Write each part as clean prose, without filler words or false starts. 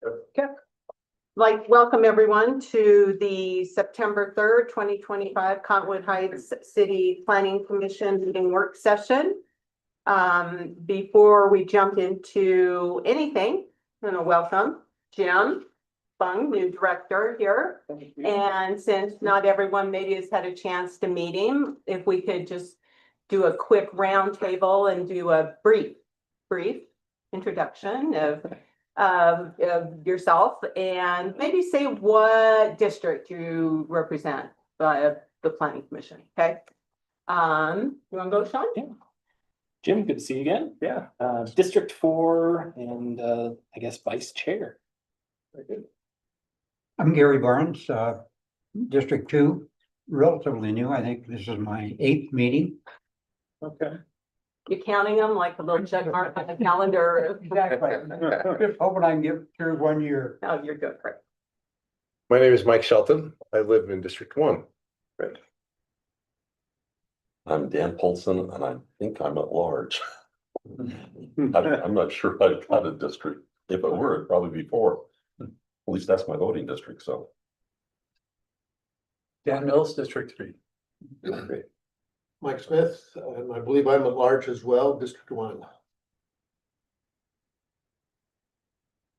Okay. Welcome everyone to the September 3rd, 2025 Cottonwood Heights City Planning Commission meeting work session. Before we jump into anything, I'm going to welcome Jim Fung, new director here. And since not everyone maybe has had a chance to meet him, if we could just do a quick round table and do a brief introduction of yourself and maybe say what district you represent by the planning commission. Okay. You want to go, Sean? Yeah. Jim, good to see you again. Yeah. District 4 and I guess vice chair. Very good. I'm Gary Barnes, District 2, relatively new. I think this is my 8th meeting. Okay. You're counting them like a little check mark on the calendar. Exactly. Just hoping I can get through 1 year. Oh, you're good. Great. My name is Mike Shelton. I live in District 1. Right. I'm Dan Paulson, and I think I'm at large. I'm not sure I've got a district. If it were, it'd probably be 4. At least that's my voting district, so. Dan Mills, District 3. Great. Mike Smith, and I believe I'm at large as well, District 1.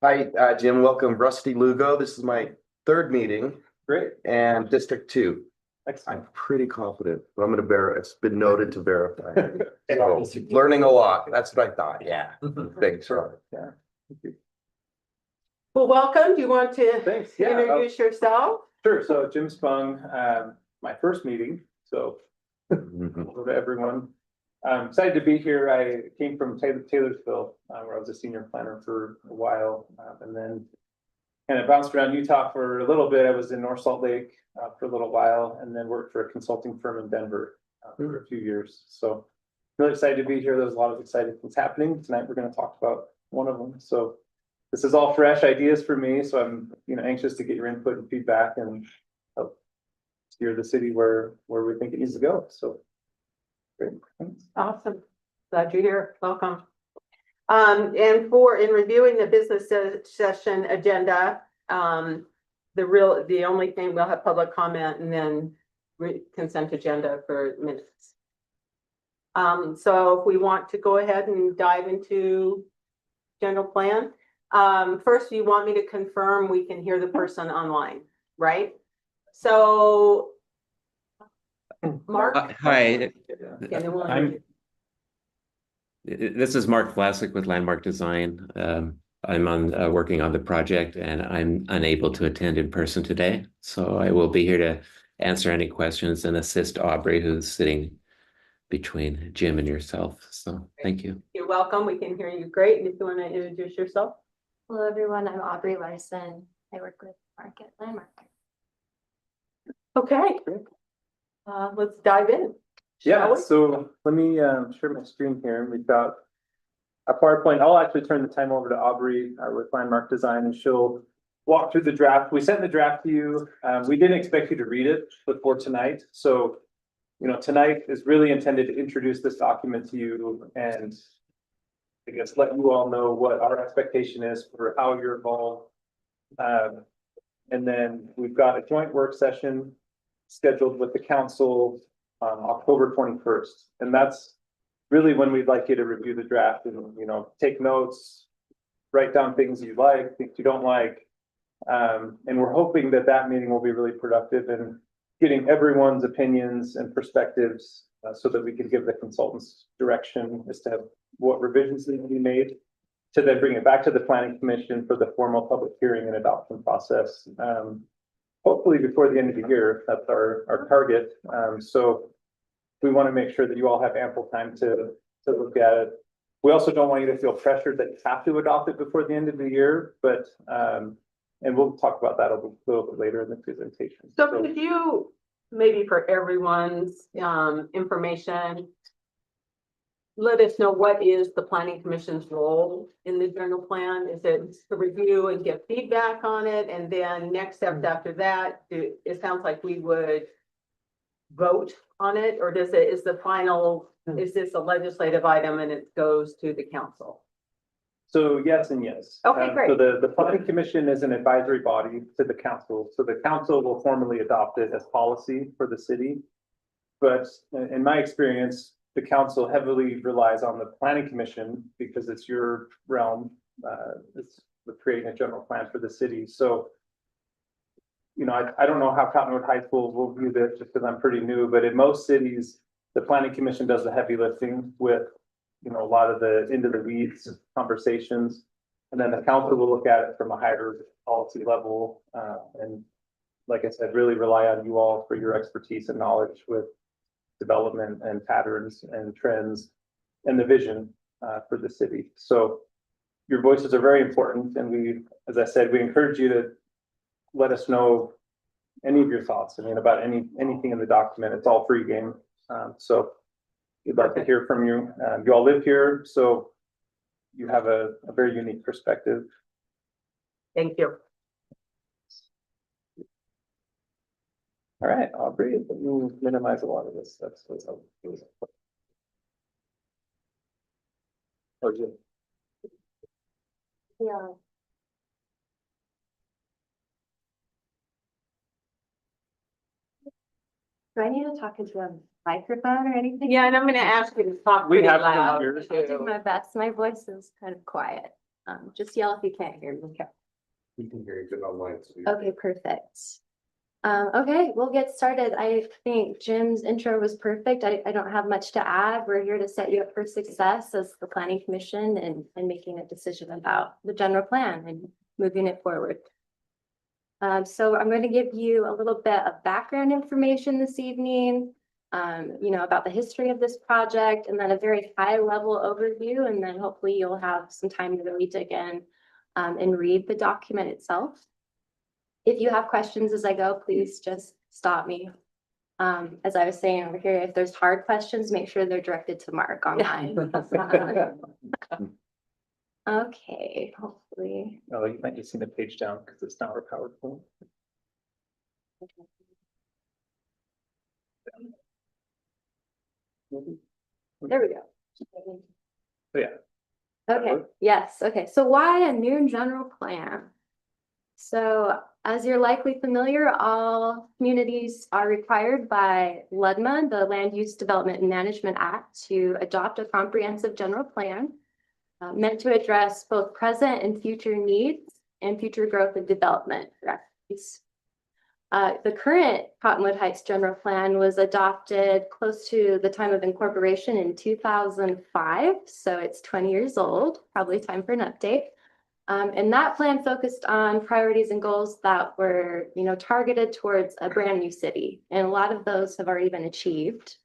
Hi, Jim. Welcome. Rusty Lugo. This is my 3rd meeting. Great. And District 2. Excellent. I'm pretty confident, but I'm going to it's been noted to verify. So, learning a lot. That's what I thought. Yeah. Thanks, Robert. Yeah. Thank you. Well, welcome. Do you want to Thanks. Yeah. introduce yourself? Sure. So Jim Spung, my first meeting. So hello to everyone. I'm excited to be here. I came from Taylorsville, where I was a senior planner for a while, and then kind of bounced around Utah for a little bit. I was in North Salt Lake for a little while, and then worked for a consulting firm in Denver for a few years. So really excited to be here. There's a lot of exciting things happening tonight. We're going to talk about one of them. So this is all fresh ideas for me. So I'm anxious to get your input and feedback and help steer the city where we think it needs to go. So great. Thanks. Awesome. Glad you're here. Welcome. And in reviewing the business session agenda, the only thing we'll have public comment and then consent agenda for minutes. So if we want to go ahead and dive into general plan, first you want me to confirm we can hear the person online, right? So Mark. Hi, I'm this is Mark Vlasic with Landmark Design. I'm working on the project and I'm unable to attend in person today. So I will be here to answer any questions and assist Aubrey, who's sitting between Jim and yourself. So thank you. You're welcome. We can hear you great. And if you want to introduce yourself. Hello, everyone. I'm Aubrey Larson. I work with Mark at Landmark. Okay. Let's dive in. Yeah, so let me share my screen here. We've got a PowerPoint. I'll actually turn the time over to Aubrey with Landmark Design, and she'll walk through the draft. We sent the draft to you. We didn't expect you to read it before tonight. So, tonight is really intended to introduce this document to you and I guess let you all know what our expectation is for how you're involved. And then we've got a joint work session scheduled with the council on October 21st. And that's really when we'd like you to review the draft and, take notes, write down things you like, things you don't like. And we're hoping that meeting will be really productive in getting everyone's opinions and perspectives so that we can give the consultants direction as to what revisions need to be made to then bring it back to the planning commission for the formal public hearing and adoption process. Hopefully before the end of the year. That's our target. So we want to make sure that you all have ample time to look at it. We also don't want you to feel pressured that you have to adopt it before the end of the year, but and we'll talk about that a little bit later in the presentation. So could you, maybe for everyone's information, let us know what is the planning commission's role in the general plan? Is it to review and get feedback on it? And then next steps after that, it sounds like we would vote on it, or is this a legislative item and it goes to the council? So yes and yes. Okay, So great. the planning commission is an advisory body to the council. So the council will formally adopt it as policy for the city. But in my experience, the council heavily relies on the planning commission because it's your realm. It's with creating a general plan for the city. So, you know, I don't know how Cottonwood High School will view this just because I'm pretty new, but in most cities, the planning commission does the heavy lifting with, you know, a lot of the into the weeds conversations. And then the council will look at it from a higher policy level. And like I said, really rely on you all for your expertise and knowledge with development and patterns and trends and the vision for the city. So your voices are very important. And we, as I said, we encourage you to let us know any of your thoughts. I mean, about anything in the document. It's all free game. So we'd like to hear from you. You all live here, so you have a very unique perspective. Thank you. All right, Aubrey, let me minimize a lot of this. That's what's up. Oh, yeah. Yeah. Do I need to talk into a microphone or anything? Yeah, and I'm gonna ask you to talk We pretty have some loud ears. I'll do too. my best. My voice is kind of quiet. Just yell if you can't hear me. We can hear you good online. So Okay, perfect. Okay, we'll get started. I think Jim's intro was perfect. I don't have much to add. We're here to set you up for success as the planning commission and making a decision about the general plan and moving it forward. So I'm going to give you a little bit of background information this evening, you know, about the history of this project, and then a very high level overview, and then hopefully you'll have some time to really dig in and read the document itself. If you have questions as I go, please just stop me. As I was saying over here, if there's hard questions, make sure they're directed to Mark online. Okay, hopefully. Oh, you might just see the page down because it's not our PowerPoint. There we go. So, yeah. Okay, yes, okay, so why a new general plan? So as you're likely familiar, all communities are required by LUDMA, the Land Use Development and Management Act, to adopt a comprehensive general plan meant to address both present and future needs and future growth and development strategies. The current Cottonwood Heights General Plan was adopted close to the time of incorporation in 2005, so it's 20 years old, probably time for an update. And that plan focused on priorities and goals that were, you know, targeted towards a brand new city, and a lot of those have already been achieved.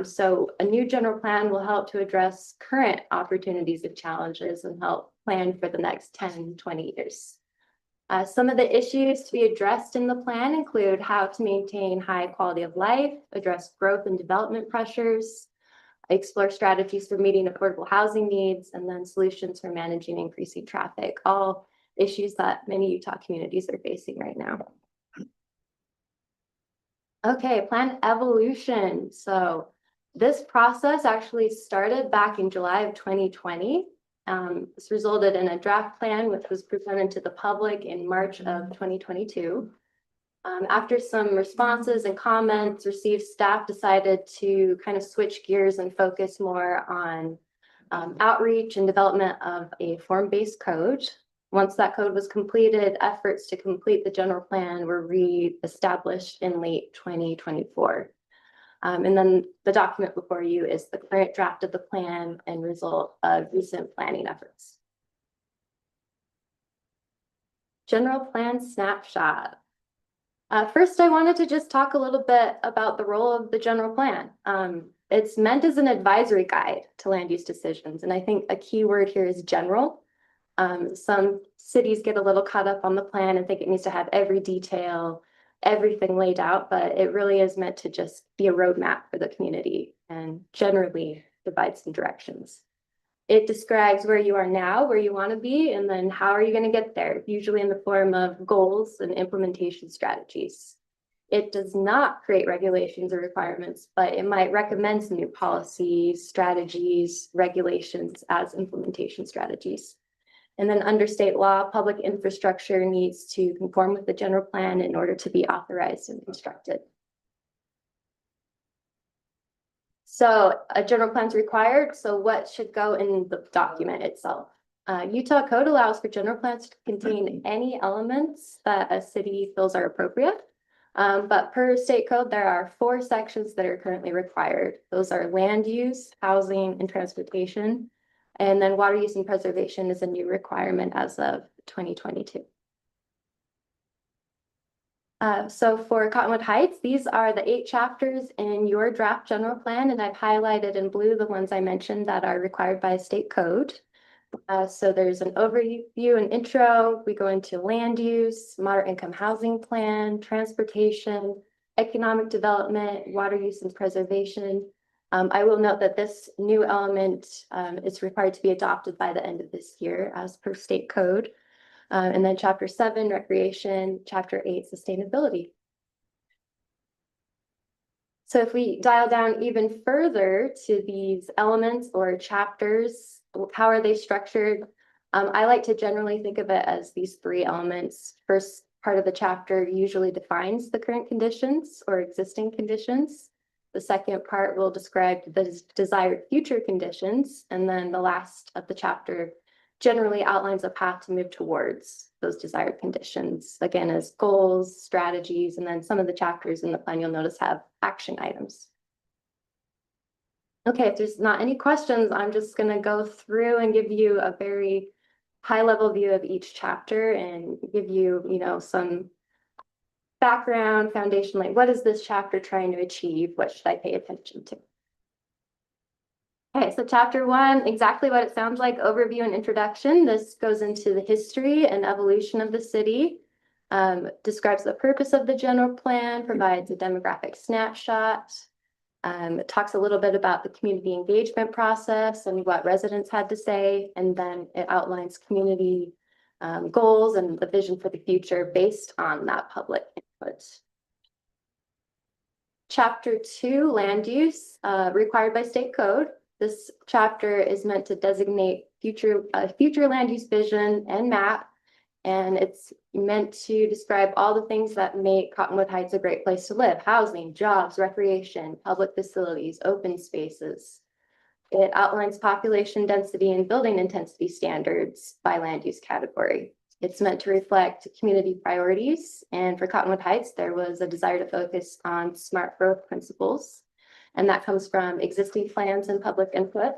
So a new general plan will help to address current opportunities and challenges and help plan for the next 10, 20 years. Some of the issues to be addressed in the plan include how to maintain high quality of life, address growth and development pressures, explore strategies for meeting affordable housing needs, and then solutions for managing increasing traffic, all issues that many Utah communities are facing right now. Okay, plan evolution. So this process actually started back in July of 2020. This resulted in a draft plan, which was presented to the public in March of 2022. After some responses and comments received, staff decided to kind of switch gears and focus more on outreach and development of a form-based code. Once that code was completed, efforts to complete the general plan were re-established in late 2024. And then the document before you is the current draft of the plan and result of recent planning efforts. General plan snapshot. First, I wanted to just talk a little bit about the role of the general plan. It's meant as an advisory guide to land use decisions. And I think a key word here is general. Some cities get a little caught up on the plan and think it needs to have every detail, everything laid out, but it really is meant to just be a roadmap for the community and generally provide some directions. It describes where you are now, where you want to be, and then how are you going to get there, usually in the form of goals and implementation strategies. It does not create regulations or requirements, but it might recommend some new policies, strategies, regulations as implementation strategies. And then under state law, public infrastructure needs to conform with the general plan in order to be authorized and constructed. So a general plan is required. So what should go in the document itself? Utah code allows for general plans to contain any elements that a city feels are appropriate. But per state code, there are 4 sections that are currently required. Those are land use, housing, and transportation. And then water use and preservation is a new requirement as of 2022. So for Cottonwood Heights, these are the 8 chapters in your draft general plan, and I've highlighted in blue the ones I mentioned that are required by state code. So there's an overview and intro. We go into land use, moderate income housing plan, transportation, economic development, water use and preservation. I will note that this new element is required to be adopted by the end of this year as per state code. And then chapter 7, recreation, chapter 8, sustainability. So if we dial down even further to these elements or chapters, how are they structured? I like to generally think of it as these 3 elements. First part of the chapter usually defines the current conditions or existing conditions. The second part will describe the desired future conditions. And then the last of the chapter generally outlines a path to move towards those desired conditions, again, as goals, strategies, and then some of the chapters in the plan you'll notice have action items. Okay, if there's not any questions, I'm just going to go through and give you a very high-level view of each chapter and give you, some background, foundation, like what is this chapter trying to achieve? What should I pay attention to? Okay, so chapter 1, exactly what it sounds like, overview and introduction. This goes into the history and evolution of the city, describes the purpose of the general plan, provides a demographic snapshot. It talks a little bit about the community engagement process and what residents had to say, and then it outlines community goals and the vision for the future based on that public input. Chapter 2, land use, required by state code. This chapter is meant to designate future land use vision and map, and it's meant to describe all the things that make Cottonwood Heights a great place to live: housing, jobs, recreation, public facilities, open spaces. It outlines population density and building intensity standards by land use category. It's meant to reflect community priorities, and for Cottonwood Heights, there was a desire to focus on smart growth principles, and that comes from existing plans and public input.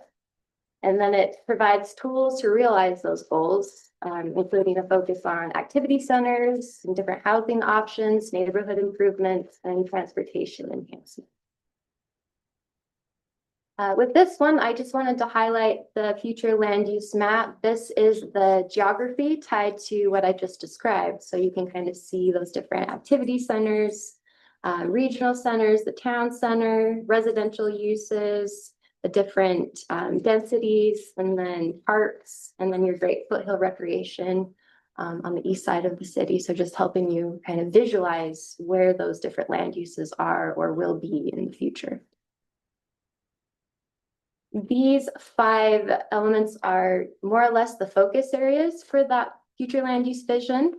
And then it provides tools to realize those goals, including a focus on activity centers and different housing options, neighborhood improvements, and transportation enhancement. With this one, I just wanted to highlight the future land use map. This is the geography tied to what I just described. So you can kind of see those different activity centers, regional centers, the town center, residential uses, the different densities, and then parks, and then your great foothill recreation on the east side of the city. So just helping you kind of visualize where those different land uses are or will be in the future. These 5 elements are more or less the focus areas for that future land use vision.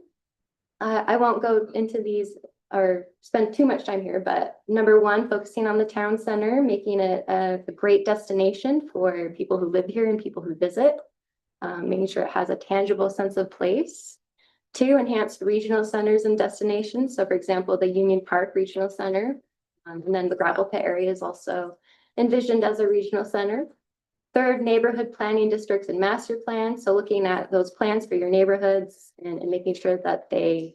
I won't go into these or spend too much time here, but number 1, focusing on the town center, making it a great destination for people who live here and people who visit, making sure it has a tangible sense of place. 2, enhanced regional centers and destinations. So for example, the Union Park Regional Center, and then the Gravel Pit area is also envisioned as a regional center. 3rd, neighborhood planning districts and master plans. So looking at those plans for your neighborhoods and making sure that they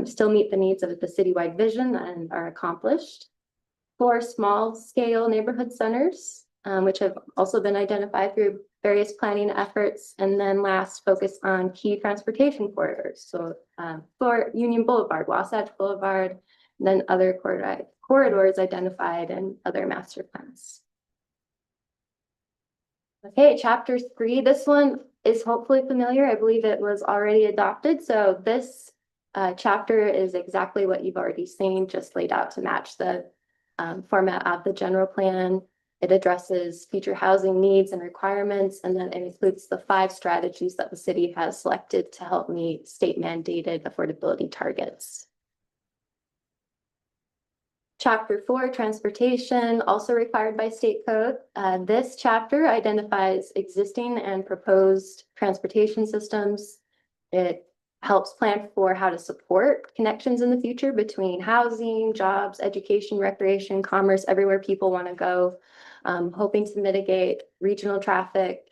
still meet the needs of the citywide vision and are accomplished. 4, small scale neighborhood centers, which have also been identified through various planning efforts. And then last, focus on key transportation corridors. So for Union Boulevard, Wasatch Boulevard, and then other corridors identified in other master plans. Okay, chapter 3, this one is hopefully familiar. I believe it was already adopted. So this chapter is exactly what you've already seen, just laid out to match the format of the general plan. It addresses future housing needs and requirements, and then it includes the 5 strategies that the city has selected to help meet state mandated affordability targets. Chapter 4, transportation, also required by state code. This chapter identifies existing and proposed transportation systems. It helps plan for how to support connections in the future between housing, jobs, education, recreation, commerce, everywhere people want to go, hoping to mitigate regional traffic.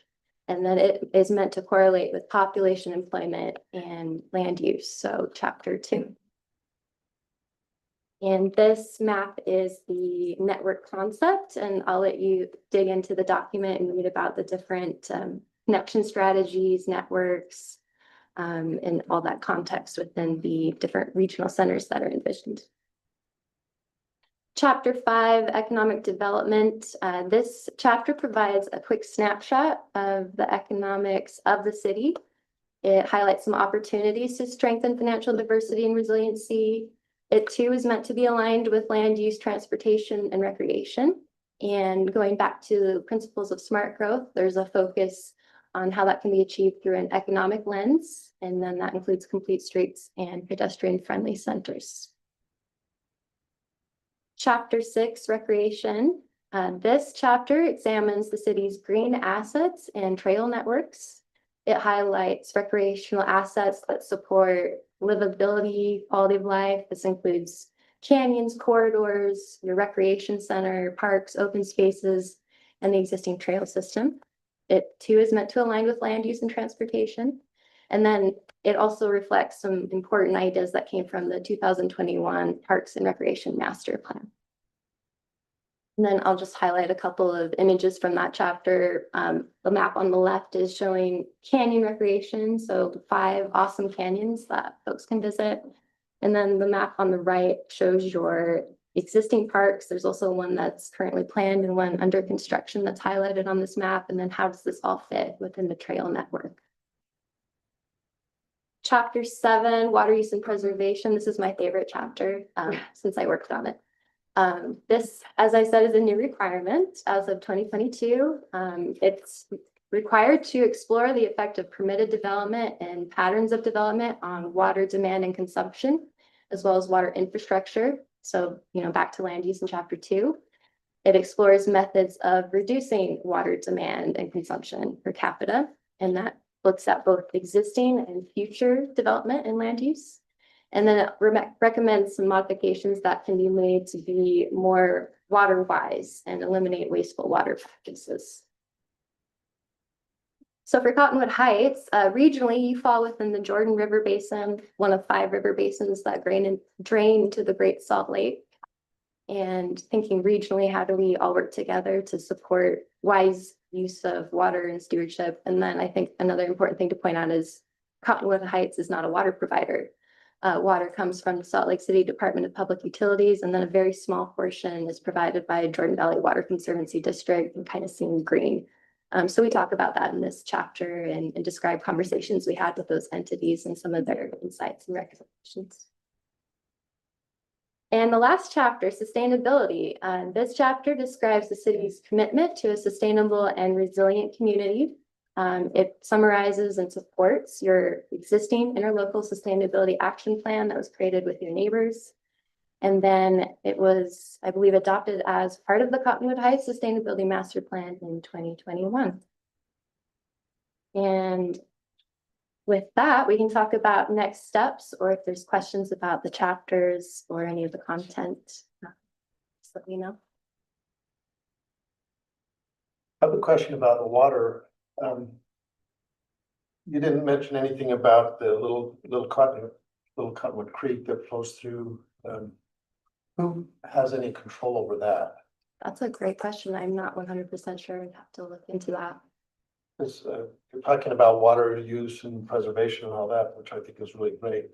And then it is meant to correlate with population, employment, and land use. So chapter 2. And this map is the network concept, and I'll let you dig into the document and read about the different connection strategies, networks, and all that context within the different regional centers that are envisioned. Chapter 5, economic development. This chapter provides a quick snapshot of the economics of the city. It highlights some opportunities to strengthen financial diversity and resiliency. It too is meant to be aligned with land use, transportation, and recreation. And going back to the principles of smart growth, there's a focus on how that can be achieved through an economic lens. And then that includes complete streets and pedestrian-friendly centers. Chapter 6, recreation. This chapter examines the city's green assets and trail networks. It highlights recreational assets that support livability, quality of life. This includes canyons, corridors, your recreation center, parks, open spaces, and the existing trail system. It too is meant to align with land use and transportation. And then it also reflects some important ideas that came from the 2021 Parks and Recreation Master Plan. And then I'll just highlight a couple of images from that chapter. The map on the left is showing canyon recreation, so 5 awesome canyons that folks can visit. And then the map on the right shows your existing parks. There's also one that's currently planned and one under construction that's highlighted on this map. And then how does this all fit within the trail network? Chapter 7, water use and preservation. This is my favorite chapter since I worked on it. This, as I said, is a new requirement as of 2022. It's required to explore the effect of permitted development and patterns of development on water demand and consumption, as well as water infrastructure. So, back to land use in chapter 2. It explores methods of reducing water demand and consumption per capita, and that looks at both existing and future development and land use. And then it recommends some modifications that can be made to be more water wise and eliminate wasteful water practices. So for Cottonwood Heights, regionally, you fall within the Jordan River Basin, one of 5 river basins that drain into the Great Salt Lake. And thinking regionally, how do we all work together to support wise use of water and stewardship? And then I think another important thing to point out is Cottonwood Heights is not a water provider. Water comes from the Salt Lake City Department of Public Utilities, and then a very small portion is provided by Jordan Valley Water Conservancy District, and kind of seen green. So we talk about that in this chapter and describe conversations we had with those entities and some of their insights and recommendations. And the last chapter, sustainability. This chapter describes the city's commitment to a sustainable and resilient community. It summarizes and supports your existing interlocal sustainability action plan that was created with your neighbors. And then it was, I believe, adopted as part of the Cottonwood Heights Sustainability Master Plan in 2021. And with that, we can talk about next steps, or if there's questions about the chapters or any of the content, just let me know. I have a question about the water. You didn't mention anything about the little Cottonwood Creek that flows through. Who has any control over that? That's a great question. I'm not 100% sure. I'd have to look into that. Because you're talking about water use and preservation and all that, which I think is really great.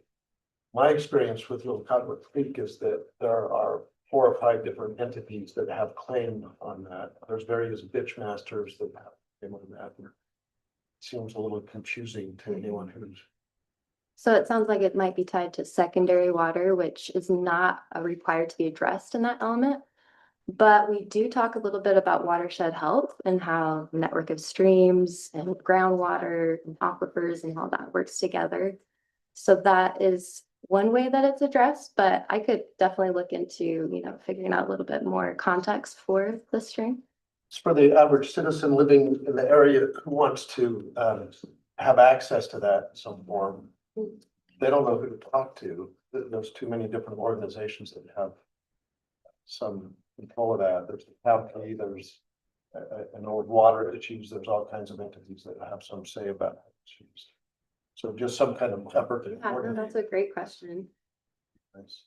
My experience with Little Cottonwood Creek is that there are 4 or 5 different entities that have claim on that. There's various bitch masters that have claim on that. It seems a little confusing to anyone who's. So it sounds like it might be tied to secondary water, which is not required to be addressed in that element. But we do talk a little bit about watershed health and how the network of streams and groundwater and aquifers and how that works together. So that is one way that it's addressed, but I could definitely look into, figuring out a little bit more context for the stream. It's for the average citizen living in the area who wants to have access to that in some form. They don't know who to talk to. There's too many different organizations that have some control of that. There's the county, there's an old water issues, there's all kinds of entities that have some say about issues. So just some kind of effort to Yeah, no, coordinate. that's a great question. Nice.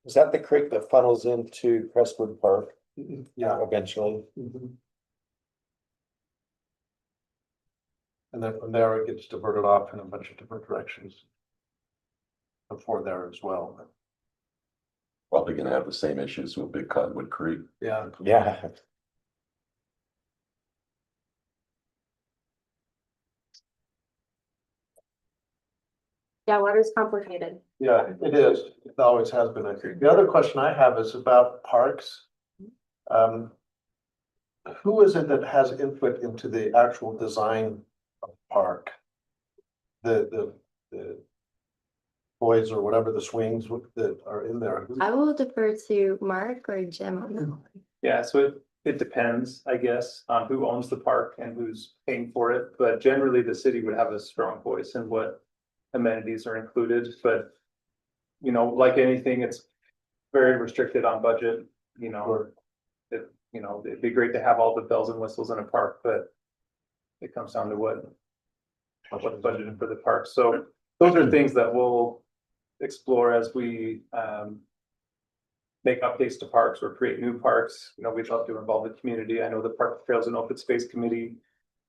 Is that the creek that funnels into Crestwood Park Yeah. eventually? And then from there, it gets diverted off in a bunch of different directions. Before there as well. Probably gonna have the same issues with Big Cottonwood Creek. Yeah. Yeah. Yeah, water's complicated. Yeah, it is. It always has been, I think. The other question I have is about parks. Who is it that has input into the actual design of park? The boys or whatever, the swings that are in there. I will defer to Mark or Jim on that. Yeah, so it depends, I guess, on who owns the park and who's paying for it, but generally the city would have a strong voice in what amenities are included, but like anything, it's very restricted on budget, it'd be great to have all the bells and whistles in a park, but it comes down to what's budgeted for the park. So those are things that we'll explore as we make updates to parks or create new parks. We'd love to involve the community. I know the Park Trails and Open Space Committee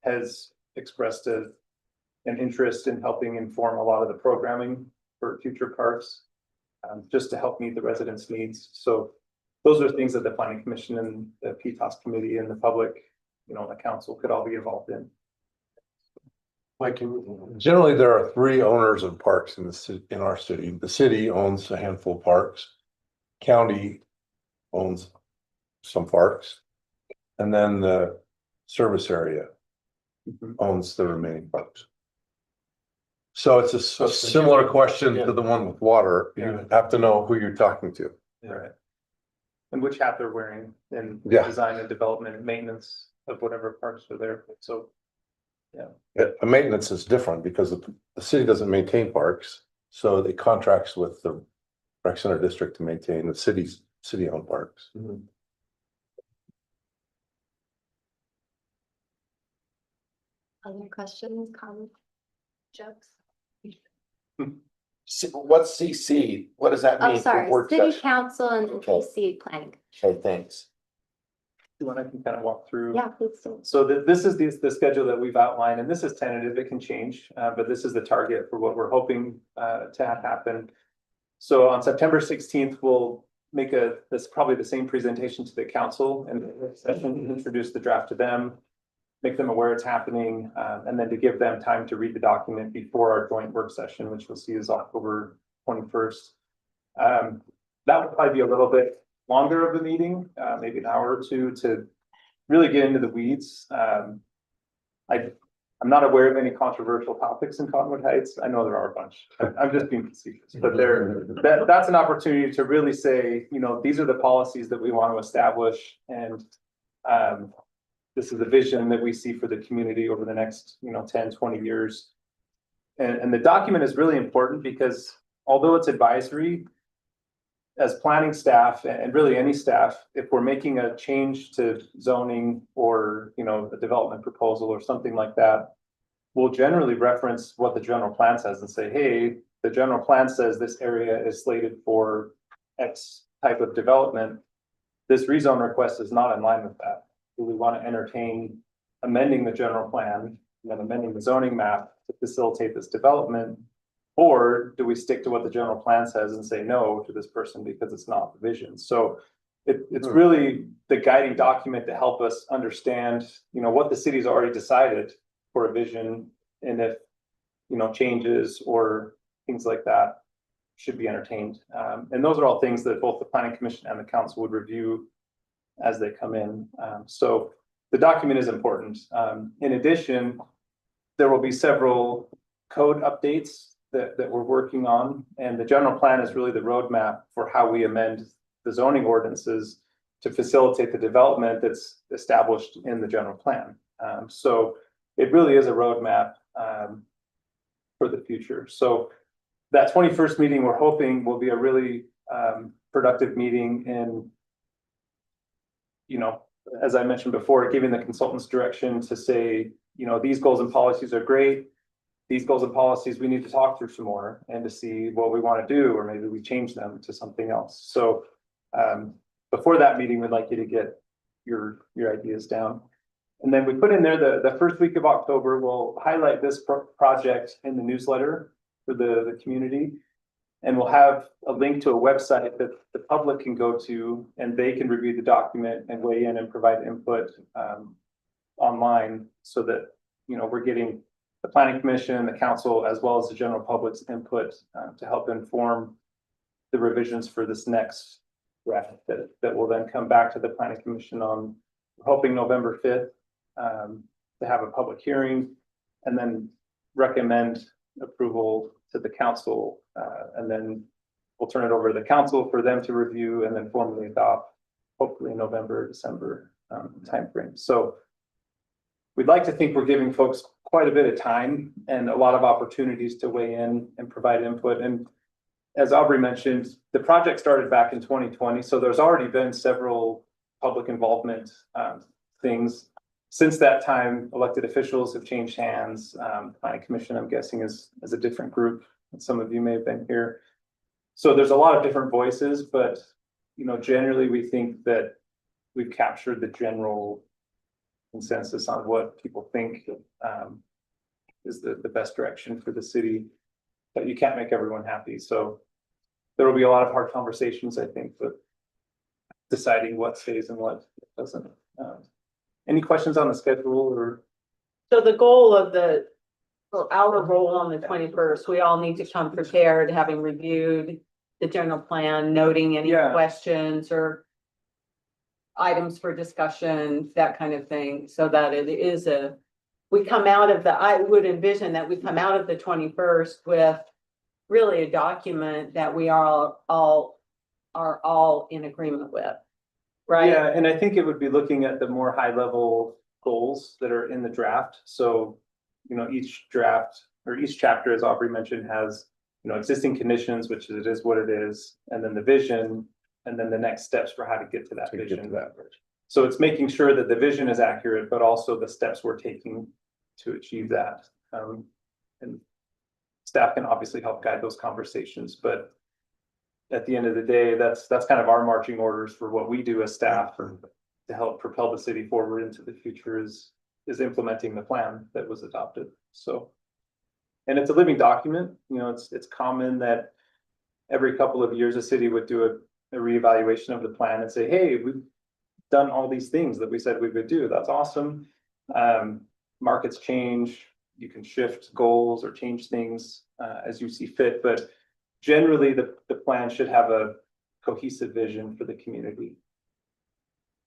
has expressed an interest in helping inform a lot of the programming for future parks, just to help meet the residents' needs. So those are things that the Planning Commission and the PTOS committee and the public, the council could all be involved in. Generally, there are three owners of parks in the city, in our city. The city owns a handful of parks. County owns some parks. And then the service area owns the remaining parks. So it's a similar question to the one with water. You have to know who you're talking to. Right. And which hat they're wearing in Yeah. design and development and maintenance of whatever parks are there. So, Maintenance is different because the city doesn't maintain parks. So it contracts with the rec center district to maintain the city-owned parks. Other questions, comments, jokes? What's CC? What does that mean? Oh, for sorry, work city session? council and Okay. PC planning. Okay, thanks. you want, I can kind of walk through. Yeah, please do. So this is the schedule that we've outlined, and this is tentative, it can change, but this is the target for what we're hoping to have happen. So on September 16th, we'll make this probably the same presentation to the council and the session, introduce the draft to them, make them aware it's happening, and then to give them time to read the document before our joint work session, which we'll see is October 21st. That would probably be a little bit longer of a meeting, maybe an hour or two to really get into the weeds. I'm not aware of any controversial topics in Cottonwood Heights. I know there are a bunch. I'm just being facetious, but that's an opportunity to really say, these are the policies that we want to establish, and this is the vision that we see for the community over the next, 10, 20 years. And the document is really important because although it's advisory, as planning staff and really any staff, if we're making a change to zoning or, a development proposal or something like that, we'll generally reference what the general plan says and say, hey, the general plan says this area is slated for X type of development. This rezone request is not in line with that. Do we want to entertain amending the general plan and then amending the zoning map to facilitate this development? Or do we stick to what the general plan says and say no to this person because it's not the vision? So it's really the guiding document to help us understand, what the city's already decided for a vision, and if, changes or things like that should be entertained. And those are all things that both the planning commission and the council would review as they come in. So the document is important. In addition, there will be several code updates that we're working on. And the general plan is really the roadmap for how we amend the zoning ordinances to facilitate the development that's established in the general plan. So it really is a roadmap for the future. So that 21st meeting, we're hoping will be a really productive meeting in, you know, as I mentioned before, giving the consultants direction to say, you know, these goals and policies are great. These goals and policies, we need to talk through some more and to see what we want to do, or maybe we change them to something else. So before that meeting, we'd like you to get your ideas down. And then we put in there the first week of October, we'll highlight this project in the newsletter for the community. And we'll have a link to a website that the public can go to, and they can review the document and weigh in and provide input online, so that, you know, we're getting the planning commission, the council, as well as the general public's input to help inform the revisions for this next draft that will then come back to the planning commission on, we're hoping November 5th, to have a public hearing and then recommend approval to the council. And then we'll turn it over to the council for them to review and then formally adopt, hopefully in November, December timeframe. So we'd like to think we're giving folks quite a bit of time and a lot of opportunities to weigh in and provide input. And as Aubrey mentioned, the project started back in 2020. So there's already been several public involvement things. Since that time, elected officials have changed hands. Planning commission, I'm guessing, is a different group. And some of you may have been here. So there's a lot of different voices, but, you know, generally we think that we've captured the general consensus on what people think is the best direction for the city. But you can't make everyone happy. So there will be a lot of hard conversations, I think, but deciding what stays and what doesn't. Any questions on the schedule or? So the goal of our goal on the 21st, we all need to come prepared, having reviewed the general plan, noting any Yeah. questions or items for discussion, that kind of thing, so that it is we come out of I would envision that we come out of the 21st with really a document that we are all in agreement with. Right? Yeah, and I think it would be looking at the more high level goals that are in the draft. So, you know, each draft or each chapter, as Aubrey mentioned, has, you know, existing conditions, which it is what it is, and then the vision, and then the next steps for how to get to that vision. So it's making sure that the vision is accurate, but also the steps we're taking to achieve that. And staff can obviously help guide those conversations, but at the end of the day, that's kind of our marching orders for what we do as staff to help propel the city forward into the future is implementing the plan that was adopted. So, and it's a living document. You know, it's common that every couple of years a city would do a reevaluation of the plan and say, hey, we've done all these things that we said we would do. That's awesome. Markets change. You can shift goals or change things as you see fit, but generally, the plan should have a cohesive vision for the community.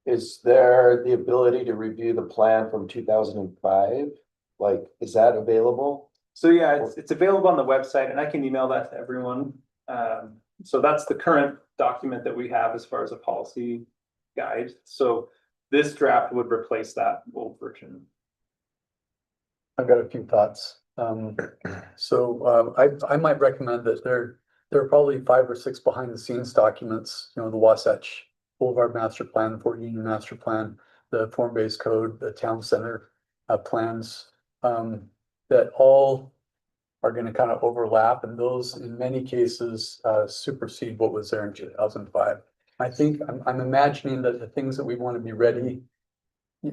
Is there the ability to review the plan from 2005? Like, is that available? So yeah, it's available on the website, and I can email that to everyone. So that's the current document that we have as far as a policy guide. So this draft would replace that old version. I've got a few thoughts. I might recommend that there are probably 5 or 6 behind the scenes documents, you know, the Wasatch Boulevard Master Plan, the Fort Union Master Plan, the form-based code, the town center plans, that all are going to kind of overlap, and those in many cases supersede what was there in 2005. I think I'm imagining that the things that we want to be ready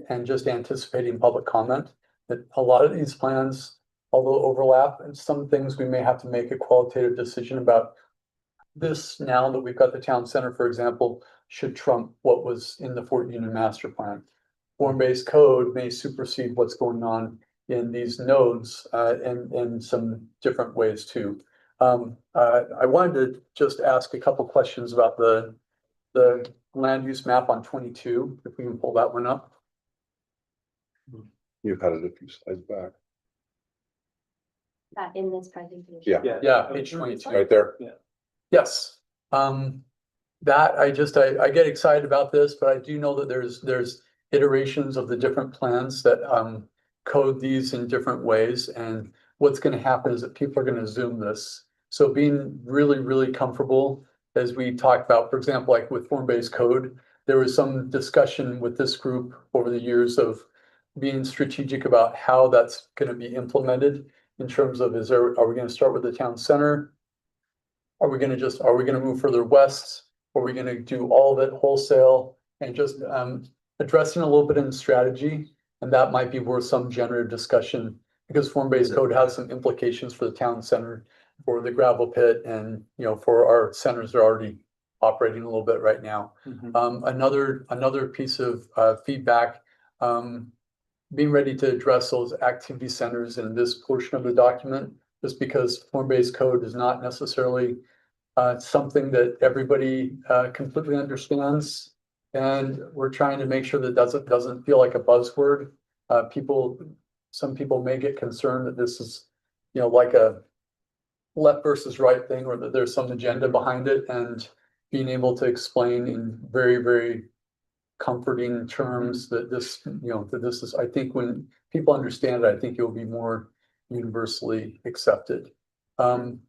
and just anticipating public comment, that a lot of these plans, although overlap, and some things we may have to make a qualitative decision about. This, now that we've got the town center, for example, should trump what was in the Fort Union Master Plan. Form-based code may supersede what's going on in these nodes in some different ways too. I wanted to just ask a couple questions about the land use map on 22, if we can pull that one up. You've had it a few slides back, That in this presentation. Yeah. Yeah, page 22. right there. Yes, that I get excited about this, but I do know that there's iterations of the different plans that code these in different ways. And what's gonna happen is that people are gonna zoom this. So being really, really comfortable, as we talked about, for example, like with form-based code, there was some discussion with this group over the years of being strategic about how that's gonna be implemented in terms of are we gonna start with the town center? Are we gonna move further west? Are we gonna do all of it wholesale and just addressing a little bit in strategy? And that might be worth some generative discussion because form-based code has some implications for the town center, for the gravel pit, and for our centers that are already operating a little bit right now. Another piece of feedback, being ready to address those activity centers in this portion of the document, just because form-based code is not necessarily something that everybody completely understands. And we're trying to make sure that doesn't feel like a buzzword. Some people may get concerned that this is, like a left versus right thing, or that there's some agenda behind it, and being able to explain in very, very comforting terms that this is, I think when people understand it, I think it will be more universally accepted. And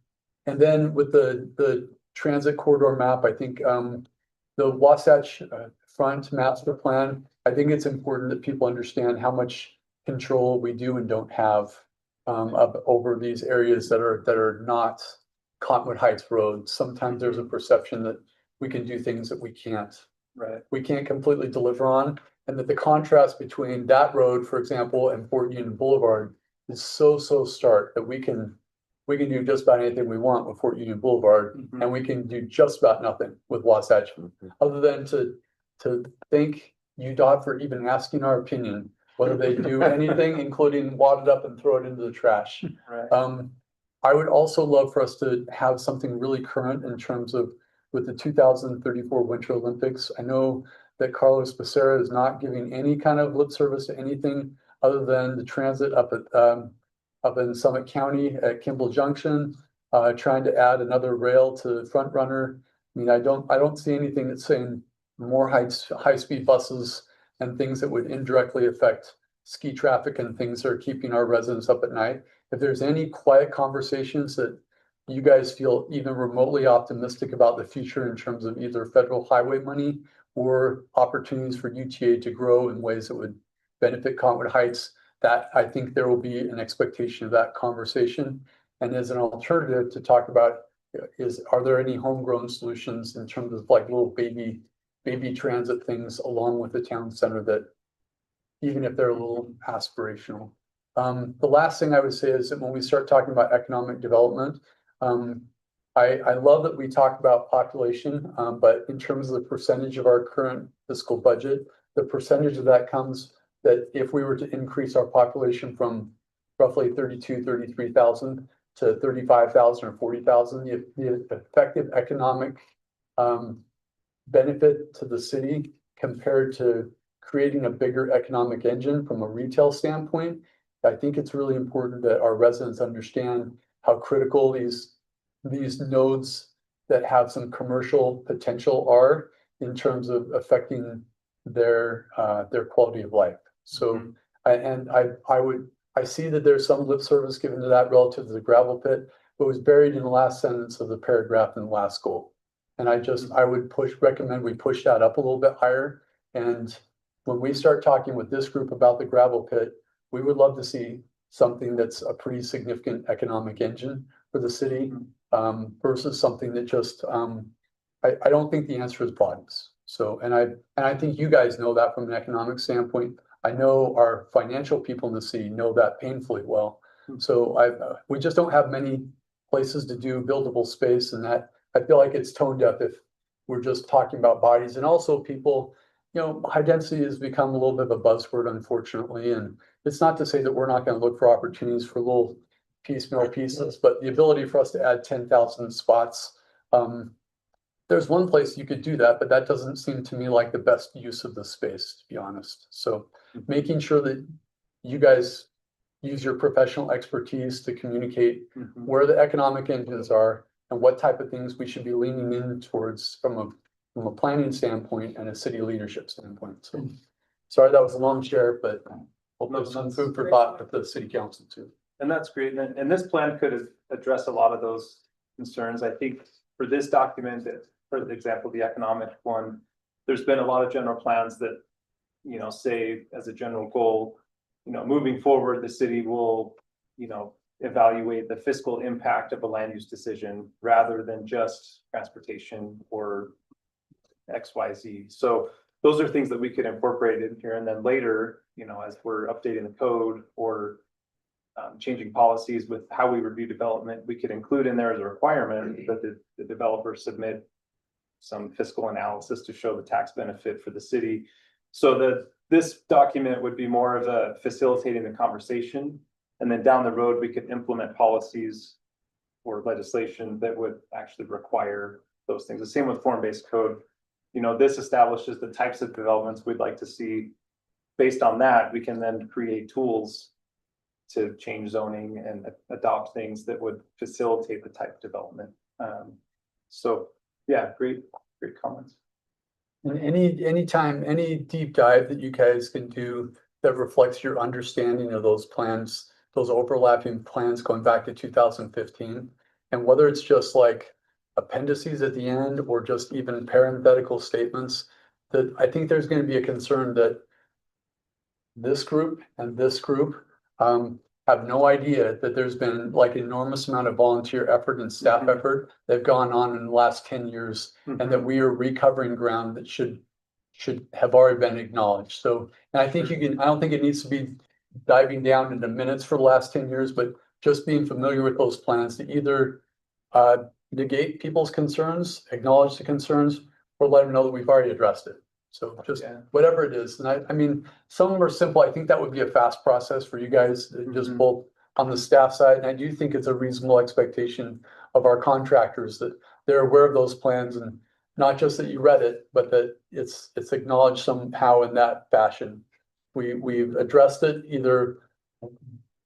then with the transit corridor map, I think the Wasatch Front Master Plan, I think it's important that people understand how much control we do and don't have over these areas that are not Cottonwood Heights Road. Sometimes there's a perception that we can do things that we can't. Right. We can't completely deliver on, and that the contrast between that road, for example, and Fort Union Boulevard is so stark that we can do just about anything we want with Fort Union Boulevard, and we can do just about nothing with Wasatch, other than to thank UDOT for even asking our opinion, whether they do anything, including wad it up and throw it into the trash. Right. I would also love for us to have something really current in terms of with the 2034 Winter Olympics. I know that Carlos Becerra is not giving any kind of lip service to anything other than the transit up in Summit County at Kimball Junction, trying to add another rail to Front Runner. I mean, I don't see anything that's saying more high-speed buses and things that would indirectly affect ski traffic and things that are keeping our residents up at night. If there's any quiet conversations that you guys feel even remotely optimistic about the future in terms of either federal highway money or opportunities for UTA to grow in ways that would benefit Cottonwood Heights, that I think there will be an expectation of that conversation. And as an alternative to talk about are there any homegrown solutions in terms of like little baby transit things along with the town center that even if they're a little aspirational. The last thing I would say is that when we start talking about economic development, I love that we talk about population, but in terms of the percentage of our current fiscal budget, the percentage of that comes that if we were to increase our population from roughly 33,000 to 35,000 or 40,000, the effective economic benefit to the city compared to creating a bigger economic engine from a retail standpoint, I think it's really important that our residents understand how critical these nodes that have some commercial potential are in terms of affecting their quality of life. So I see that there's some lip service given to that relative to the gravel pit, but it was buried in the last sentence of the paragraph in the last goal. And I would recommend we push that up a little bit higher. And when we start talking with this group about the gravel pit, we would love to see something that's a pretty significant economic engine for the city, versus something that just, I don't think the answer is bodies. So, and I think you guys know that from an economic standpoint. I know our financial people in the city know that painfully well. So we just don't have many places to do buildable space, and that I feel like it's tone deaf if we're just talking about bodies. And also people, high density has become a little bit of a buzzword, unfortunately. And it's not to say that we're not going to look for opportunities for little piecemeal pieces, but the ability for us to add 10,000 spots. There's one place you could do that, but that doesn't seem to me like the best use of the space, to be honest. So making sure that you guys use your professional expertise to communicate where the economic engines are and what type of things we should be leaning in towards from a planning standpoint and a city leadership standpoint. So sorry, that was a long share, but hope there's some food for thought with the city council too. And that's great. And this plan could address a lot of those concerns. I think for this document, for example, the economic one, there's been a lot of general plans that, you know, say as a general goal, you know, moving forward, the city will, you know, evaluate the fiscal impact of a land use decision rather than just transportation or XYZ. So those are things that we could incorporate in here. And then later, you know, as we're updating the code or changing policies with how we review development, we could include in there as a requirement that the developer submit some fiscal analysis to show the tax benefit for the city. So that this document would be more of a facilitating the conversation. And then down the road, we could implement policies or legislation that would actually require those things. The same with form-based code. You know, this establishes the types of developments we'd like to see. Based on that, we can then create tools to change zoning and adopt things that would facilitate the type of development. So yeah, great comments. And anytime, any deep dive that you guys can do that reflects your understanding of those plans, those overlapping plans going back to 2015, and whether it's just like appendices at the end or just even parenthetical statements, that I think there's going to be a concern that this group and this group have no idea that there's been like enormous amount of volunteer effort and staff effort that have gone on in the last 10 years and that we are recovering ground that should have already been acknowledged. So, and I think I don't think it needs to be diving down into minutes for the last 10 years, but just being familiar with those plans to either negate people's concerns, acknowledge the concerns, or let them know that we've already addressed it. So just whatever it is. And I mean, some of them are simple. I think that would be a fast process for you guys, just both on the staff side. And I do think it's a reasonable expectation of our contractors that they're aware of those plans, and not just that you read it, but that it's acknowledged somehow in that fashion. We've addressed it, either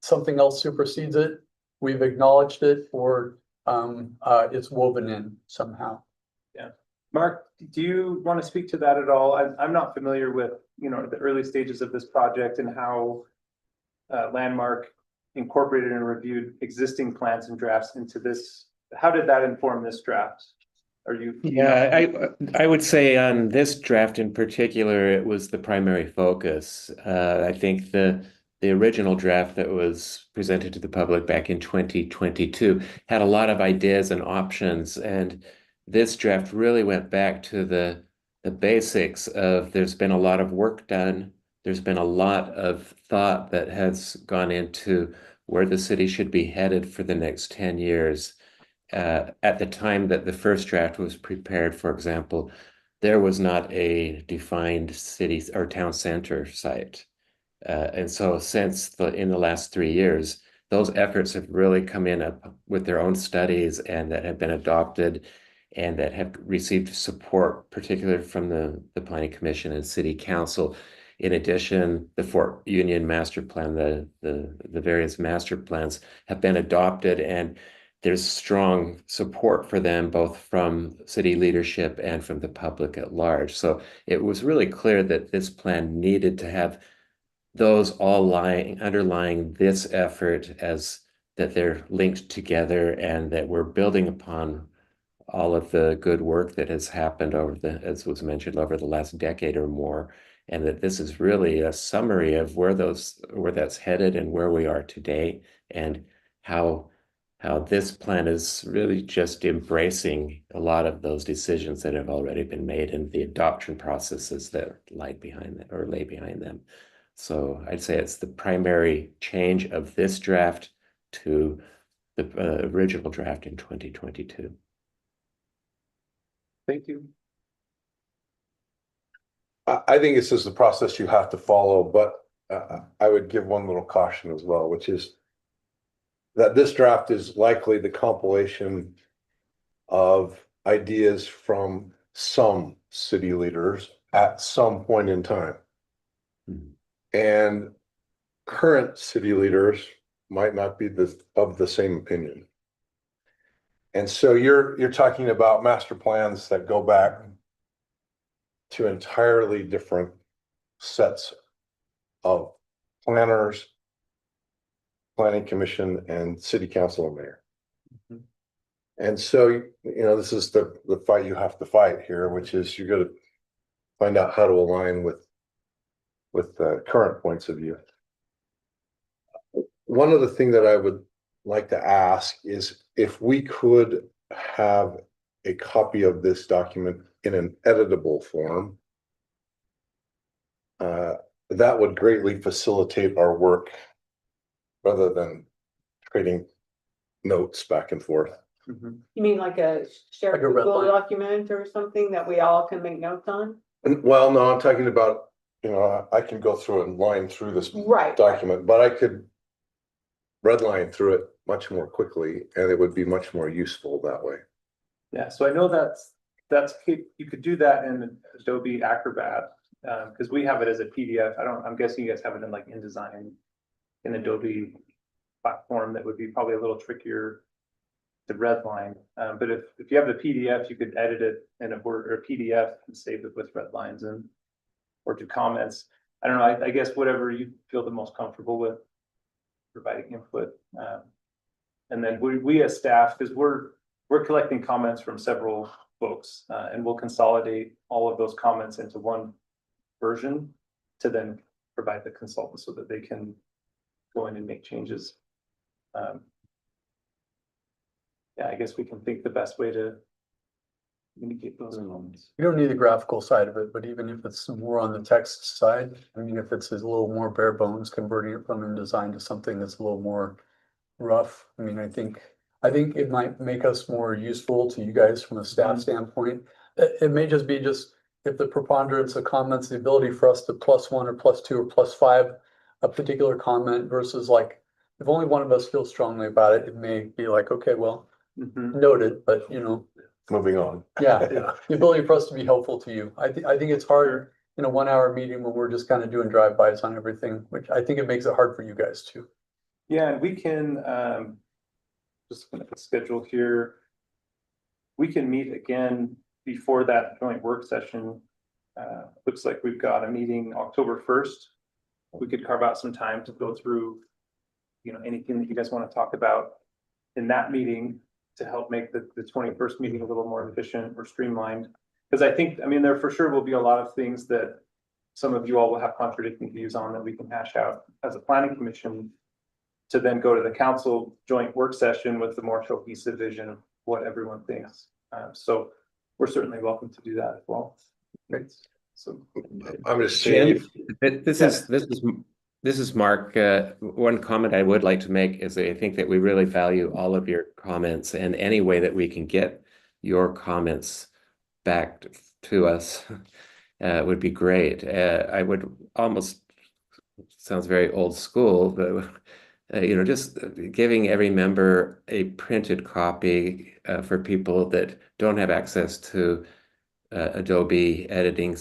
something else supersedes it, we've acknowledged it, or it's woven in somehow. Yeah. Mark, do you want to speak to that at all? I'm not familiar with, you know, the early stages of this project and how Landmark incorporated and reviewed existing plans and drafts into this. How did that inform this draft? Are you? Yeah, I would say on this draft in particular, it was the primary focus. I think the original draft that was presented to the public back in 2022 had a lot of ideas and options, and this draft really went back to the basics of there's been a lot of work done. There's been a lot of thought that has gone into where the city should be headed for the next 10 years. At the time that the first draft was prepared, for example, there was not a defined city or town center site. And so since in the last 3 years, those efforts have really come in up with their own studies and that have been adopted and that have received support, particularly from the Planning Commission and City Council. In addition, the Fort Union Master Plan, the various master plans have been adopted, and there's strong support for them, both from city leadership and from the public at large. So it was really clear that this plan needed to have those all underlying this effort, as that they're linked together and that we're building upon all of the good work that has happened as was mentioned, over the last decade or more, and that this is really a summary of where that's headed and where we are today, and how this plan is really just embracing a lot of those decisions that have already been made and the adoption processes that lay behind them. So I'd say it's the primary change of this draft to the original draft in 2022. Thank you. I think this is the process you have to follow, but I would give one little caution as well, which is that this draft is likely the compilation of ideas from some city leaders at some point in time. Mhm. And current city leaders might not be of the same opinion. And so you're talking about master plans that go back to entirely different sets of planners, planning commission, and city council and mayor. Mhm. And so, you know, this is the fight you have to fight here, which is you're gonna find out how to align with current points of view. One other thing that I would like to ask is if we could have a copy of this document in an editable form, that would greatly facilitate our work rather than trading notes back and forth. Mhm. You mean like a shared Like a red Google line. document or something that we all can make notes on? And, well, no, I'm talking about, you know, I can go through and line through this Right. document, but I could red line through it much more quickly, and it would be much more useful that way. Yeah, so I know you could do that in Adobe Acrobat, because we have it as a PDF. I'm guessing you guys have it in like InDesign in Adobe platform that would be probably a little trickier to redline. But if you have the PDF, you could edit it in a Word or a PDF and save it with red lines and or do comments. I don't know, I guess whatever you feel the most comfortable with providing input. And then we as staff, because we're collecting comments from several folks, and we'll consolidate all of those comments into one version to then provide the consultant so that they can go in and make changes. Yeah, I guess we can think the best way to communicate those comments. You don't need the graphical side of it, but even if it's more on the text side, I mean, if it's a little more bare bones, converting it from InDesign to something that's a little more rough, I mean, I think it might make us more useful to you guys from a staff standpoint. It may just be if the preponderance of comments, the ability for us to +1 or +2 or +5 a particular comment versus like, if only one of us feels strongly about it, it may be like, okay, well, Mhm. noted, but you know. Moving on. Yeah, the ability for us to be helpful to you. I think it's harder in a 1 hour meeting when we're just kind of doing drive-bys on everything, which I think it makes it hard for you guys too. Yeah, and we can, just gonna put schedule here. We can meet again before that joint work session. Looks like we've got a meeting October 1st. We could carve out some time to go through, you know, anything that you guys want to talk about in that meeting to help make the 21st meeting a little more efficient or streamlined. Because I think, I mean, there for sure will be a lot of things that some of you all will have contradicting views on that we can hash out as a planning commission to then go to the council joint work session with the more cohesive vision of what everyone thinks. So we're certainly welcome to do that as well. Great. So I'm just saying, This is Mark. One comment I would like to make is I think that we really value all of your comments, and any way that we can get your comments back to us would be great. I would almost, sounds very old school, but you know, just giving every member a printed copy for people that don't have access to Adobe editing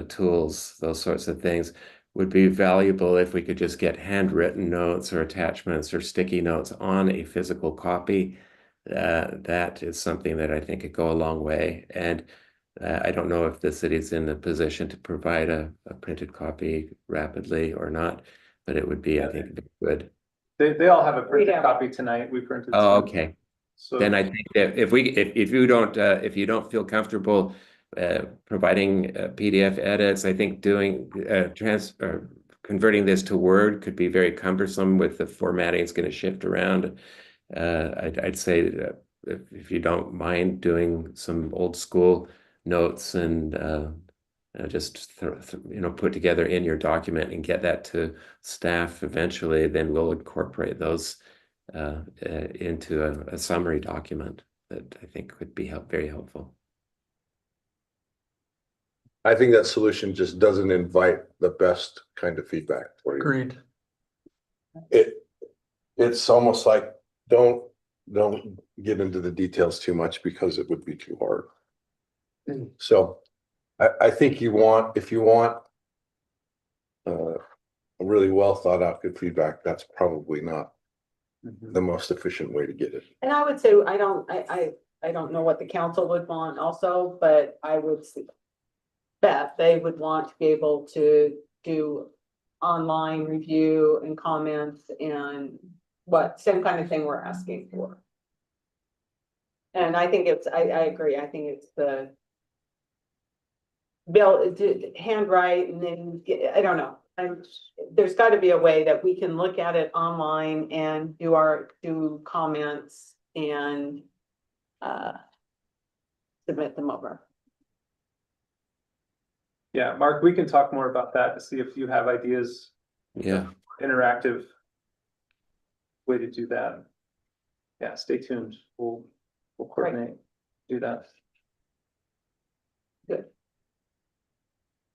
tools, those sorts of things, would be valuable if we could just get handwritten notes or attachments or sticky notes on a physical copy. That is something that I think could go a long way. And I don't know if the city's in the position to provide a printed copy rapidly or not, but it would be, I think, good. they all have a printed have- copy tonight. We printed. Oh, some. okay. So Then I think that if you don't feel comfortable providing PDF edits, I think doing converting this to Word could be very cumbersome with the formatting. It's going to shift around. I'd say if you don't mind doing some old school notes and just put together in your document and get that to staff eventually, then we'll incorporate those into a summary document that I think could be very helpful. I think that solution just doesn't invite the best kind of feedback for you. Agreed. It's almost like don't get into the details too much because it would be too hard. So I think if you want a really well thought out good feedback, that's probably not the most efficient way to get it. And I would say, I don't know what the council would want also, but I would bet they would want to be able to do online review and comments and same kind of thing we're asking for. And I think I agree, I think it's the bill, handwrite and then, I don't know. There's got to be a way that we can look at it online and do comments and submit them over. Yeah, Mark, we can talk more about that to see if you have ideas, Yeah, interactive way to do that. Yeah, stay tuned. We'll coordinate, do that. Good.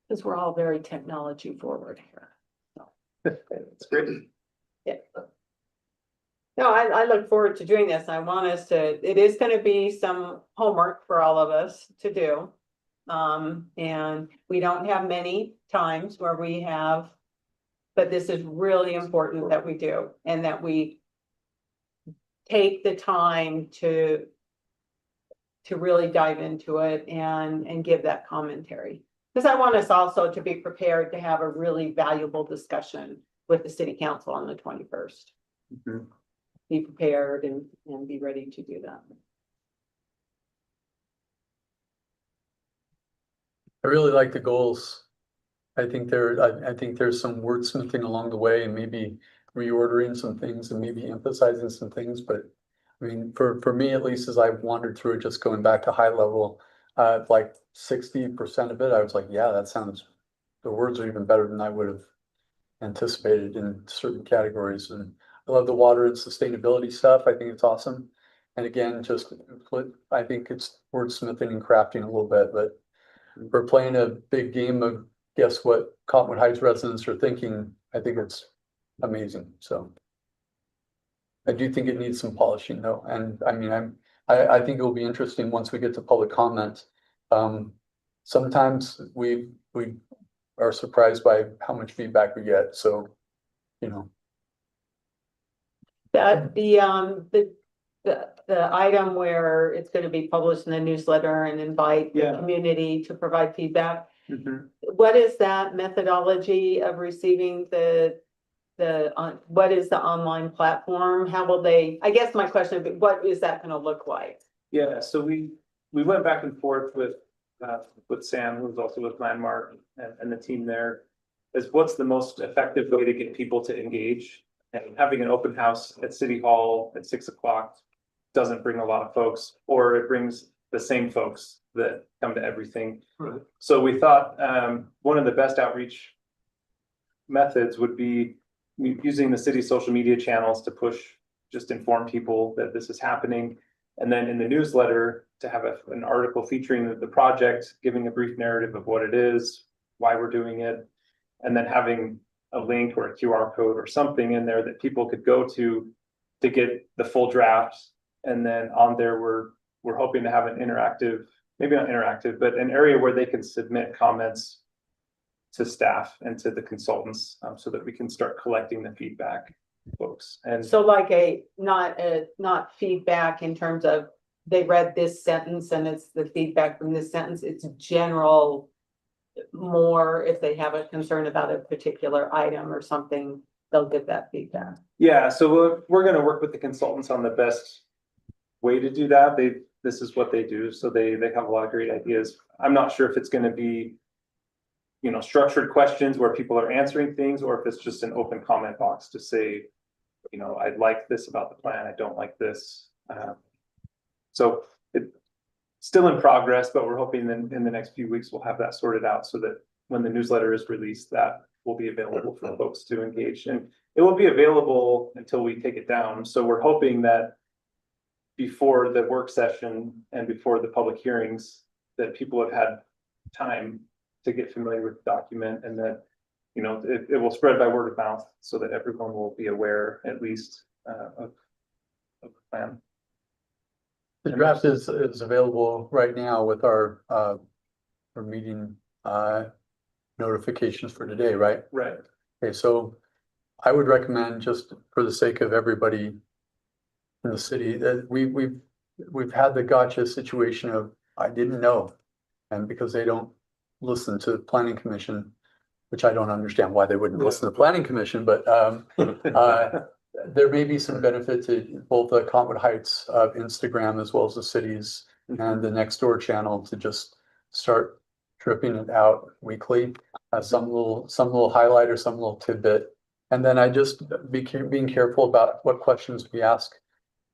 Because we're all very technology forward here. It's great. Yeah. No, I look forward to doing this. I want us to, it is gonna be some homework for all of us to do. And we don't have many times where we have, but this is really important that we do and that we take the time to really dive into it and give that commentary. Because I want us also to be prepared to have a really valuable discussion with the city council on the 21st. Mhm. Be prepared and be ready to do that. I really like the goals. I think there's some wordsmithing along the way and maybe reordering some things and maybe emphasizing some things, but I mean, for me, at least, as I've wandered through it, just going back to high level, like 60% of it, I was like, yeah, the words are even better than I would have anticipated in certain categories. And I love the water and sustainability stuff. I think it's awesome. And again, I think it's wordsmithing and crafting a little bit, but we're playing a big game of guess what Cottonwood Heights residents are thinking. I think it's amazing. So I do think it needs some polishing though. And I mean, I think it will be interesting once we get to public comment. Sometimes we are surprised by how much feedback we get. So, you know. That the item where it's going to be published in the newsletter and invite the community to provide feedback. Mhm. What is that methodology of receiving what is the online platform? How will they, I guess my question would be, what is that going to look like? Yeah, so we went back and forth with Sam, who's also with Landmark and the team there. Is what's the most effective way to get people to engage? And having an open house at City Hall at 6 o'clock doesn't bring a lot of folks, or it brings the same folks that come to everything. Right. So we thought one of the best outreach methods would be using the city's social media channels to just inform people that this is happening. And then in the newsletter to have an article featuring the project, giving a brief narrative of what it is, why we're doing it, and then having a link or a QR code or something in there that people could go to get the full draft. And then on there, we're hoping to have an interactive, maybe not interactive, but an area where they can submit comments to staff and to the consultants, so that we can start collecting the feedback, folks. And So like not feedback in terms of they read this sentence and it's the feedback from this sentence, it's general, more if they have a concern about a particular item or something, they'll get that feedback. yeah, so we're going to work with the consultants on the best way to do that. This is what they do, so they have a lot of great ideas. I'm not sure if it's going to be, structured questions where people are answering things, or if it's just an open comment box to say, I like this about the plan, I don't like this. So it's still in progress, but we're hoping that in the next few weeks, we'll have that sorted out so that when the newsletter is released, that will be available for folks to engage. And it will be available until we take it down. So we're hoping that before the work session and before the public hearings, that people have had time to get familiar with the document, and that, it will spread by word of mouth so that everyone will be aware at least of draft is available right now with our meeting, notifications for today, right? Right. Okay, so I would recommend, just for the sake of everybody in the city, that we've had the gotcha situation of, I didn't know. And because they don't listen to the planning commission, which I don't understand why they wouldn't listen to the planning commission, but there may be some benefit to both the Cottonwood Heights Instagram as well as the cities and the Nextdoor channel to just start dripping it out weekly, some little highlight or some little tidbit. And then I just being careful about what questions we ask,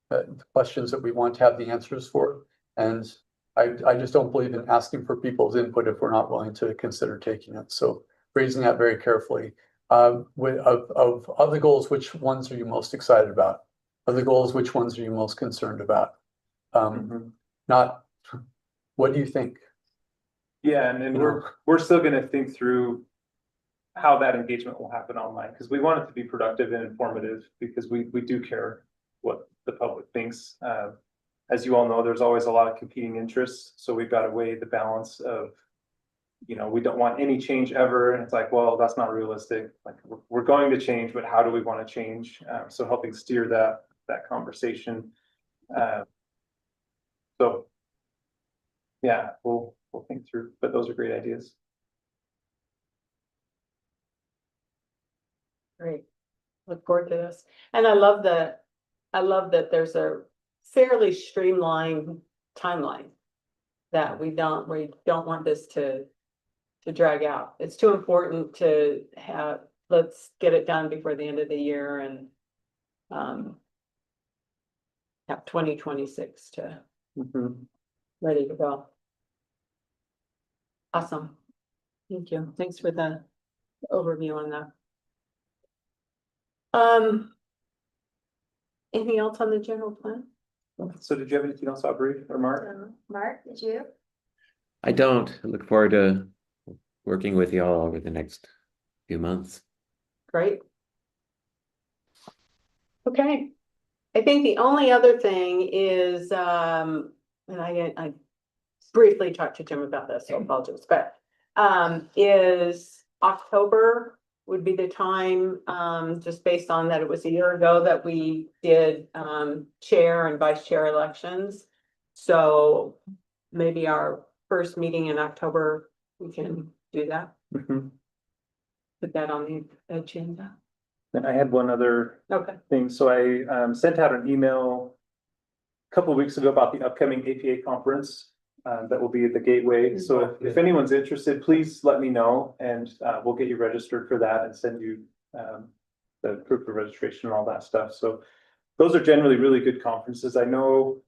the questions that we want to have the answers for. And I just don't believe in asking for people's input if we're not willing to consider taking it. So phrasing that very carefully. Of the goals, which ones are you most excited about? Of the goals, which ones are you most concerned about? Not, what do you think? Yeah, and we're still gonna think through how that engagement will happen online, because we want it to be productive and informative, because we do care what the public thinks. As you all know, there's always a lot of competing interests, so we've got to weigh the balance of, you know, we don't want any change ever, and it's like, well, that's not realistic. Like, we're going to change, but how do we want to change? So helping steer that conversation. So yeah, we'll think through, but those are great ideas. Great. Look forward to this. And I love that there's a fairly streamlined timeline that we don't want this to drag out. It's too important to have, let's get it done before the end of the year and have 2026 to ready to go. Awesome. Thank you. Thanks for the overview on that. Anything else on the general plan? So did you have anything else, Aubrey or Mark? Mark, did you? I don't. I look forward to working with you all over the next few months. Great. Okay. I think the only other thing is, and I briefly talked to Jim about this, so apologies, but is October would be the time, just based on that it was a year ago that we did chair and vice chair elections. So maybe our first meeting in October, we can do that. Put that on the agenda. And I had one other thing. So I sent out an email a couple of weeks ago about the upcoming APA conference that will be at the Gateway. So if anyone's interested, please let me know, and we'll get you registered for that and send you the proof of registration and all that stuff. So those are generally really good conferences. I know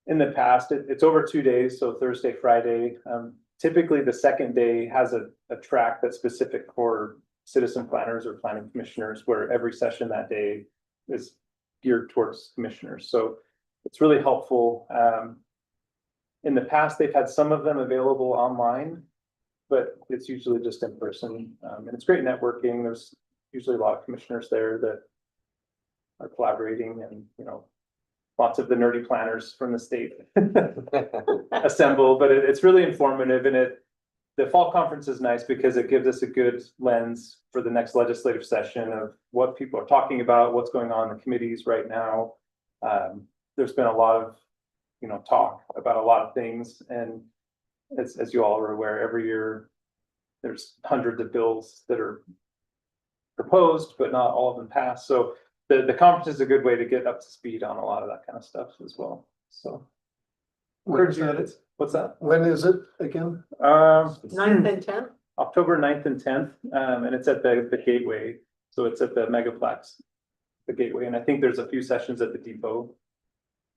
in the past, it's over 2 days, so Thursday, Friday. Typically, the second day has a track that's specific for citizen planners or planning commissioners, where every session that day is geared towards commissioners. So it's really helpful. In the past, they've had some of them available online, but it's usually just in person. And it's great networking. There's usually a lot of commissioners there that are collaborating, and, you know, lots of the nerdy planners from the state assemble, but it's really informative. And the fall conference is nice because it gives us a good lens for the next legislative session of what people are talking about, what's going on in the committees right now. There's been a lot of, you know, talk about a lot of things, and as you all are aware, every year there's hundreds of bills that are proposed, but not all of them pass. So the conference is a good way to get up to speed on a lot of that kind of stuff as well. So What's that? What's that? When is it again? 9th and 10th. October 9th and 10th, and it's at the Gateway. So it's at the Megaplex, the Gateway, and I think there's a few sessions at the Depot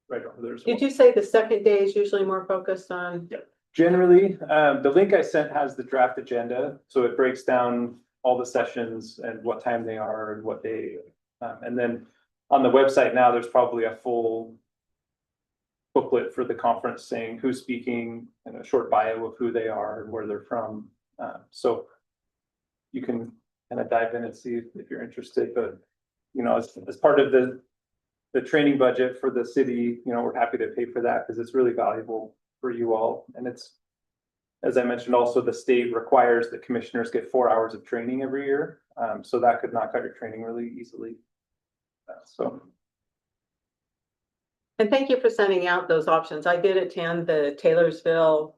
right over there as well. Did you say the second day is usually more focused on? Generally, the link I sent has the draft agenda, so it breaks down all the sessions and what time they are and what day. And then on the website now, there's probably a full booklet for the conference saying who's speaking and a short bio of who they are and where they're from. So you can kind of dive in and see if you're interested, but, you know, as part of the the training budget for the city, you know, we're happy to pay for that because it's really valuable for you all. And it's, as I mentioned, also the state requires that commissioners get 4 hours of training every year. So that could knock out your training really easily. So. And thank you for sending out those options. I did attend the Taylorsville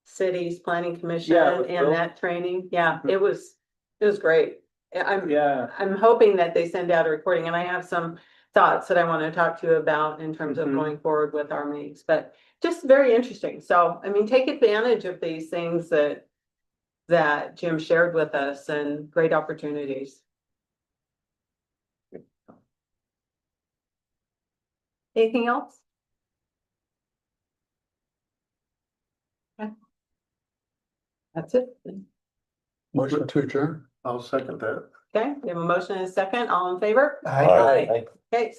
City's Planning Commission Yeah, with Bill. and that training. Yeah, it was great. Yeah, I'm hoping that they send out a recording, and I have some thoughts that I want to talk to you about in terms of Mhm. going forward with our meetings, but just very interesting. So, I mean, take advantage of these things that Jim shared with us, and great opportunities. Anything else? Okay. That's it. Motion to adjourn. I'll second that. Okay, we have a motion and a second. All in favor? Aye. Okay,